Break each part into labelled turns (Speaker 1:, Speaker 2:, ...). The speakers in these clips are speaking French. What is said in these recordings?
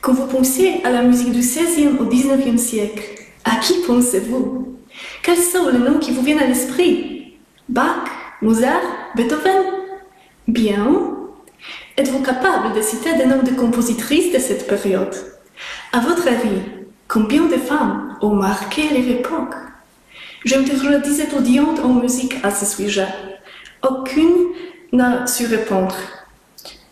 Speaker 1: Quand vous pensez à la musique du XVIe au XIXe siècle, à qui pensez-vous? Quels sont les noms qui vous viennent à l'esprit? Bach, Mozart, Beethoven? Bien. Êtes-vous capable de citer des noms de compositrices de cette période? À votre avis, combien de femmes ont marqué leur époque? J'interroge 10 étudiantes en musique à ce sujet. Aucune n'a su répondre.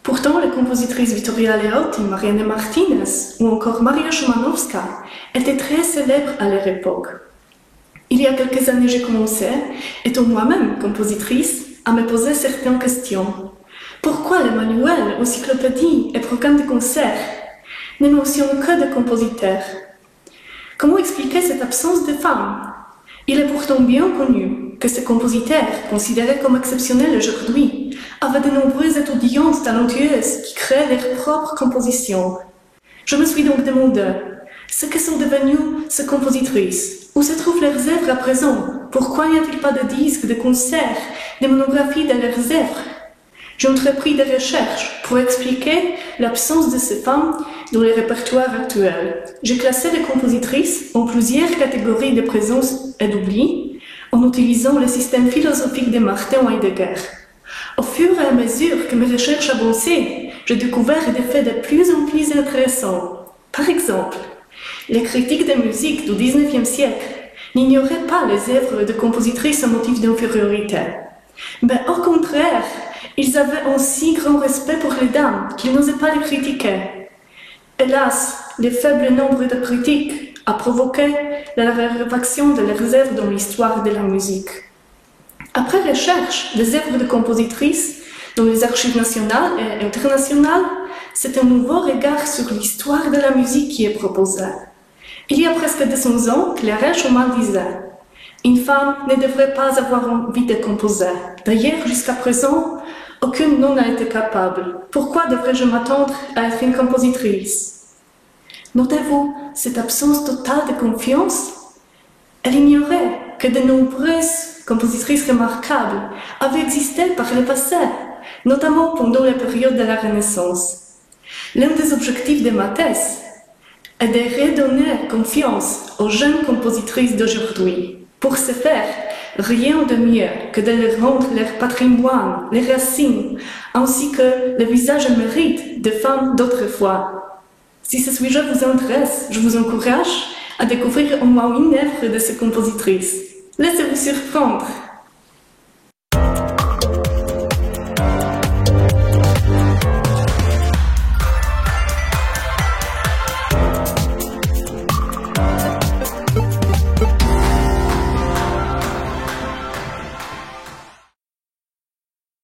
Speaker 1: Pourtant, les compositrices Vittoria Leotti, Marianne Martinez ou encore Maria Szymanowska étaient très célèbres à leur époque. Il y a quelques années, j'ai commencé, étant moi-même compositrice, à me poser certaines questions. Pourquoi les manuels, encyclopédies et programmes de concert ne mentionnent que des compositeurs? Comment expliquer cette absence de femmes? Il est pourtant bien connu que ces compositeurs, considérés comme exceptionnels aujourd'hui, avaient de nombreuses étudiantes talentueuses qui créaient leurs propres compositions. Je me suis donc demandé ce que sont devenues ces compositrices. Où se trouvent leurs œuvres à présent? Pourquoi n'y a-t-il pas de disques, de concerts, de monographies de leurs œuvres? J'ai entrepris des recherches pour expliquer l'absence de ces femmes dans les répertoires actuels. J'ai classé les compositrices en plusieurs catégories de présence et d'oubli en utilisant le système philosophique de Martin Heidegger. Au fur et à mesure que mes recherches avançaient, j'ai découvert des faits de plus en plus intéressants. Par exemple, les critiques de musique du XIXe siècle n'ignoraient pas les œuvres de compositrices à motif d'infériorité. Mais au contraire, ils avaient un si grand respect pour les dames qu'ils n'osaient pas les critiquer. Hélas, le faible nombre de critiques a provoqué la raréfaction de leurs œuvres dans l'histoire de la musique. Après recherche des œuvres de compositrices dans les archives nationales et internationales, c'est un nouveau regard sur l'histoire de la musique qui est proposé. Il y a presque 200 ans, Clara Schumann disait « Une femme ne devrait pas avoir envie de composer. D'ailleurs, jusqu'à présent, aucune n'en a été capable. Pourquoi devrais-je m'attendre à être une compositrice ?» Notez-vous cette absence totale de confiance? Elle ignorait que de nombreuses compositrices remarquables avaient existé par le passé, notamment pendant la période de la Renaissance. L'un des objectifs de ma thèse est de redonner confiance aux jeunes compositrices d'aujourd'hui. Pour ce faire, rien de mieux que de leur rendre leur patrimoine, les racines, ainsi que le visage et mérite de femmes d'autrefois. Si ce sujet vous intéresse, je vous encourage à découvrir au moins une œuvre de ces compositrices. Laissez-vous surprendre!